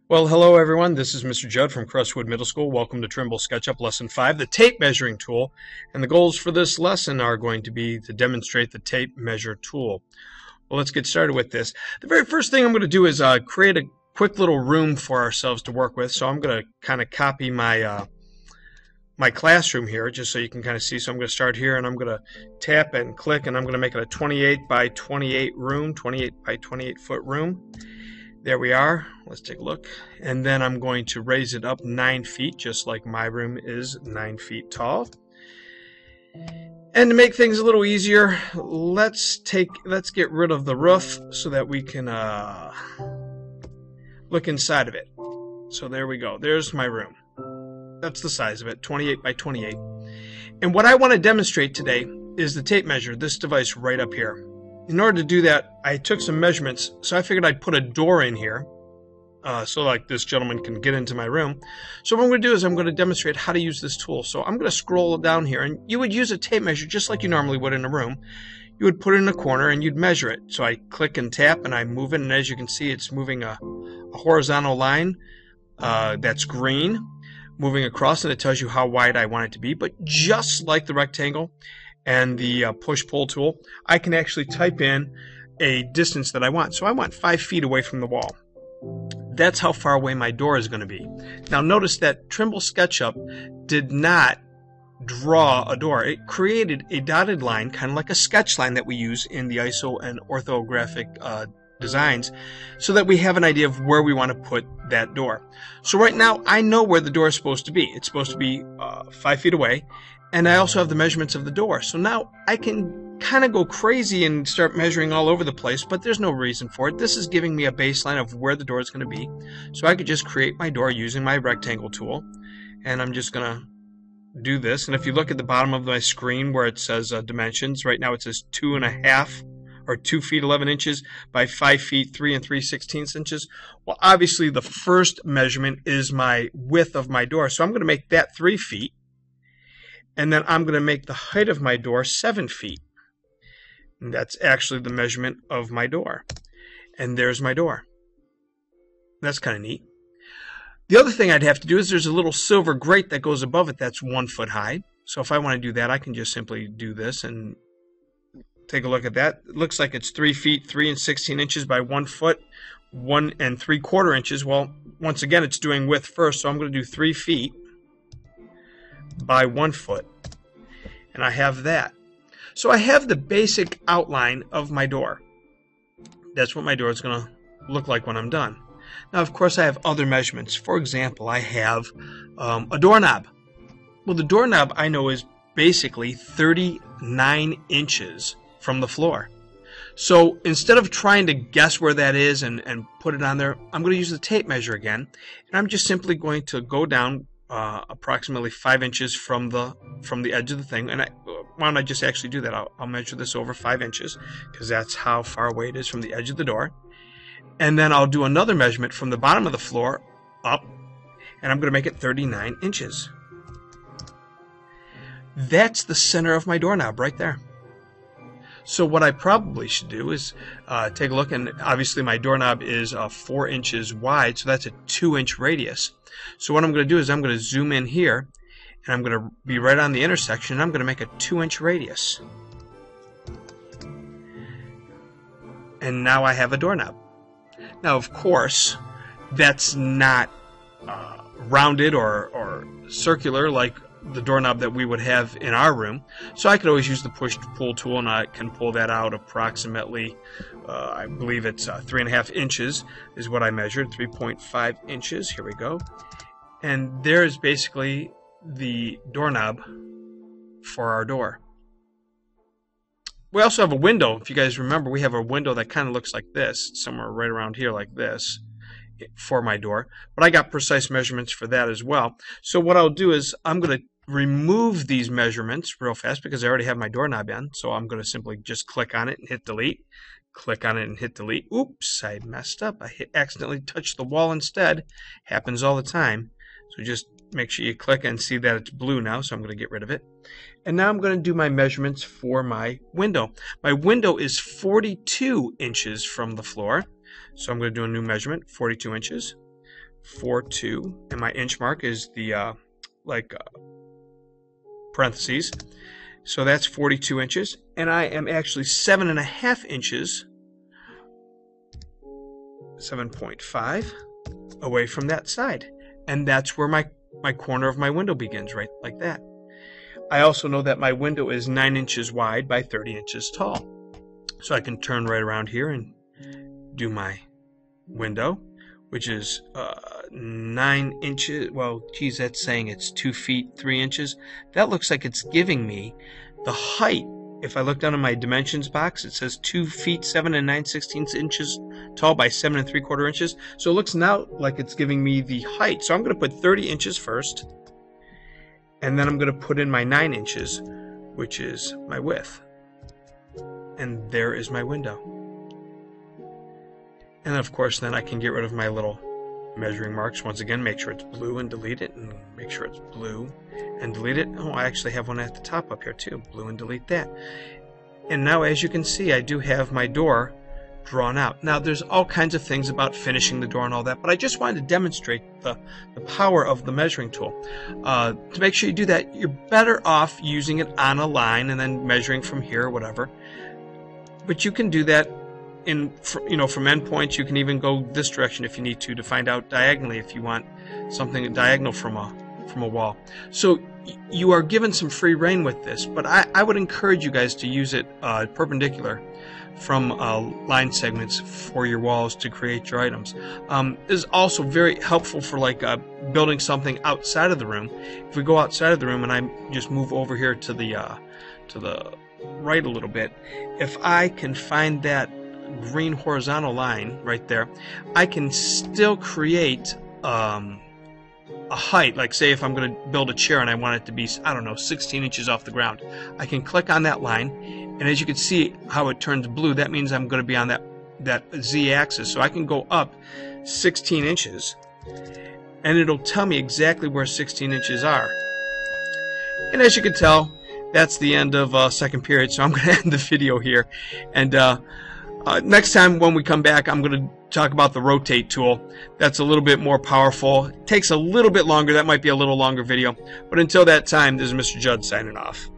Well, hello everyone. This is Mr. Judd from Crestwood Middle School. Welcome to Trimble SketchUp Lesson 5, the tape measuring tool. And the goals for this lesson are going to be to demonstrate the tape measure tool. Well, let's get started with this. The very first thing I'm going to do is create a quick little room for ourselves to work with. So I'm going to kind of copy my classroom here just so you can kind of see. So I'm going to start here and I'm going to tap and click and I'm going to make it a 28 by 28 room, 28 by 28 foot room. There we are. Let's take a look. And then I'm going to raise it up 9 feet, just like my room is 9 feet tall. And to make things a little easier, let's get rid of the roof so that we can look inside of it. So there we go. There's my room. That's the size of it, 28 by 28. And what I want to demonstrate today is the tape measure, this device right up here. In order to do that, I took some measurements, so I figured I'd put a door in here, so like this gentleman can get into my room. So what I'm going to do is I'm going to demonstrate how to use this tool. So I'm going to scroll down here, and you would use a tape measure just like you normally would in a room. You would put it in a corner, and you'd measure it. So I click and tap, and I move it, and as you can see, it's moving a horizontal line that's green, moving across, and it tells you how wide I want it to be. But just like the rectangle and the push-pull tool, I can actually type in a distance that I want. So I want 5 feet away from the wall. That's how far away my door is going to be. Now notice that Trimble SketchUp did not draw a door. It created a dotted line, kind of like a sketch line that we use in the ISO and orthographic designs, so that we have an idea of where we want to put that door. So right now I know where the door is supposed to be. It's supposed to be 5 feet away. And I also have the measurements of the door. So now I can kind of go crazy and start measuring all over the place, but there's no reason for it. This is giving me a baseline of where the door is going to be. So I could just create my door using my rectangle tool. And I'm just going to do this. And if you look at the bottom of my screen where it says dimensions, right now it says 2.5 or 2 feet 11 inches by 5 feet 3 3/16 inches. Well, obviously the first measurement is my width of my door. So I'm going to make that 3 feet. And then I'm going to make the height of my door 7 feet. And that's actually the measurement of my door. And there's my door. That's kind of neat. The other thing I'd have to do is there's a little silver grate that goes above it that's 1 foot high. So if I want to do that, I can just simply do this and take a look at that. It looks like it's 3 feet 3 16 inches by 1 foot 1 3/4 inches. Well, once again, it's doing width first, so I'm going to do 3 feet by 1 foot, and I have that. So I have the basic outline of my door. That's what my door is going to look like when I'm done. Now, of course, I have other measurements. For example, I have a doorknob. Well, the doorknob I know is basically 39 inches from the floor. So instead of trying to guess where that is and put it on there, I'm going to use the tape measure again, and I'm just simply going to go down approximately 5 inches from the edge of the thing. And why don't I just actually do that? I'll measure this over 5 inches because that's how far away it is from the edge of the door. And then I'll do another measurement from the bottom of the floor up, and I'm going to make it 39 inches. That's the center of my doorknob right there. So what I probably should do is take a look, and obviously my doorknob is 4 inches wide, so that's a 2-inch radius. So what I'm going to do is I'm going to zoom in here, and I'm going to be right on the intersection, and I'm going to make a 2-inch radius. And now I have a doorknob. Now, of course, that's not rounded or circular like the doorknob that we would have in our room. So I could always use the push-pull tool, and I can pull that out approximately, I believe it's 3.5 inches is what I measured, 3.5 inches. Here we go. And there's basically the doorknob for our door. We also have a window. If you guys remember, we have a window that kind of looks like this, somewhere right around here like this, for my door. But I got precise measurements for that as well. So what I'll do is I'm going to remove these measurements real fast because I already have my doorknob in. So I'm going to simply just click on it and hit delete. Click on it and hit delete. Oops, I messed up. I accidentally touched the wall instead. Happens all the time. So just make sure you click and see that it's blue now, so I'm going to get rid of it. And now I'm going to do my measurements for my window. My window is 42 inches from the floor. So I'm going to do a new measurement, 42 inches. 42, and my inch mark is the parentheses. So that's 42 inches, and I am actually 7.5 inches, 7.5 away from that side, and that's where my corner of my window begins, right like that. I also know that my window is 9 inches wide by 30 inches tall, so I can turn right around here and do my window, which is 9 inches. Well, geez, that's saying it's 2 feet 3 inches. That looks like it's giving me the height. If I look down in my dimensions box, it says 2 feet 7 and 9/16 inches tall by 7 3/4 inches. So it looks now like it's giving me the height. So I'm going to put 30 inches first, and then I'm going to put in my 9 inches, which is my width. And there is my window. And of course, then I can get rid of my little measuring marks. Once again, make sure it's blue and delete it, and make sure it's blue and delete it. Oh, I actually have one at the top up here too. Blue and delete that. And now, as you can see, I do have my door drawn out. Now, there's all kinds of things about finishing the door and all that, but I just wanted to demonstrate the power of the measuring tool. To make sure you do that, you're better off using it on a line and then measuring from here or whatever. But you can do that from endpoints. You can even go this direction if you need to find out diagonally if you want something diagonal from a wall. So you are given some free rein with this, but I would encourage you guys to use it perpendicular from line segments for your walls to create your items. This is also very helpful for building something outside of the room. If we go outside of the room and I just move over here to the right a little bit, if I can find that green horizontal line right there, I can still create a height. Like, say if I'm going to build a chair and I want it to be, I don't know, 16 inches off the ground, I can click on that line, and as you can see how it turns blue, that means I'm going to be on that z-axis. So I can go up 16 inches and it'll tell me exactly where 16 inches are. And as you can tell, that's the end of second period, so I'm going to end the video here. And next time when we come back, I'm going to talk about the rotate tool. That's a little bit more powerful. It takes a little bit longer. That might be a little longer video. But until that time, this is Mr. Judd signing off.